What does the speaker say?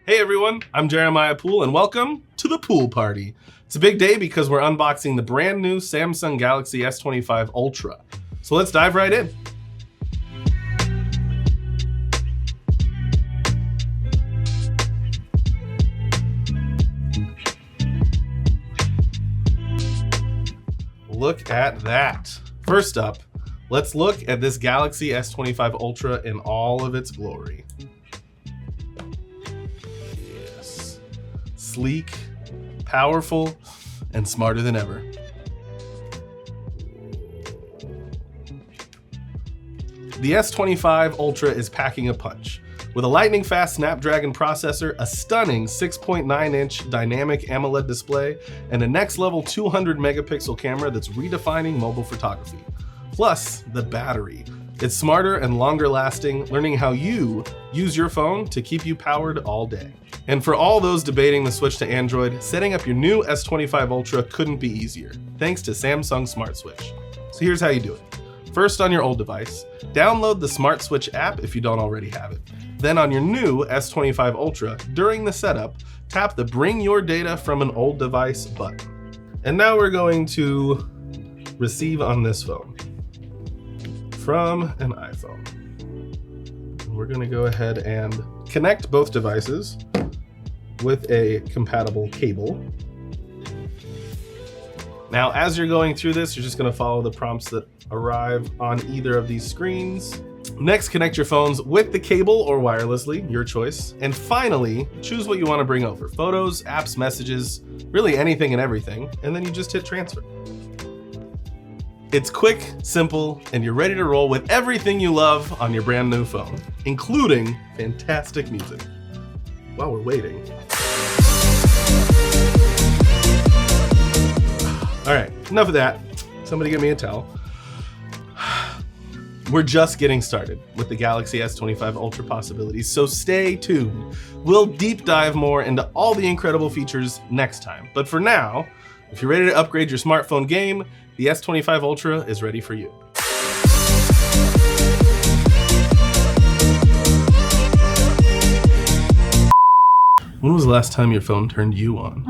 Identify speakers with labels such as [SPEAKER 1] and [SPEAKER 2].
[SPEAKER 1] Hey everyone, I'm Jeremiah Poole and welcome to the Pool Party. It's a big day because we're unboxing the brand new Samsung Galaxy S25 Ultra. So let's dive right in. Look at that. First up, let's look at this Galaxy S25 Ultra in all of its glory. Yes. Sleek, powerful, and smarter than ever. The S25 Ultra is packing a punch. With a lightning-fast Snapdragon processor, a stunning 6.9-inch dynamic AMOLED display, and a next-level 200-megapixel camera that's redefining mobile photography. Plus, the battery. It's smarter and longer-lasting, learning how you use your phone to keep you powered all day. And for all those debating the switch to Android, setting up your new S25 Ultra couldn't be easier, thanks to Samsung Smart Switch. So here's how you do it. First, on your old device, download the Smart Switch app if you don't already have it. Then on your new S25 Ultra, during the setup, tap the Bring Your Data from an Old Device button. And now we're going to receive on this phone from an iPhone. We're going to go ahead and connect both devices with a compatible cable. Now, as you're going through this, you're just going to follow the prompts that arrive on either of these screens. Next, connect your phones with the cable or wirelessly, your choice. And finally, choose what you want to bring over. Photos, apps, messages, really anything and everything. And then you just hit transfer. It's quick, simple, and you're ready to roll with everything you love on your brand new phone, including fantastic music. While we're waiting. All right, enough of that. Somebody get me a towel. We're just getting started with the Galaxy S25 Ultra possibilities, so stay tuned. We'll deep dive more into all the incredible features next time. But for now, if you're ready to upgrade your smartphone game, the S25 Ultra is ready for you. When was the last time your phone turned you on?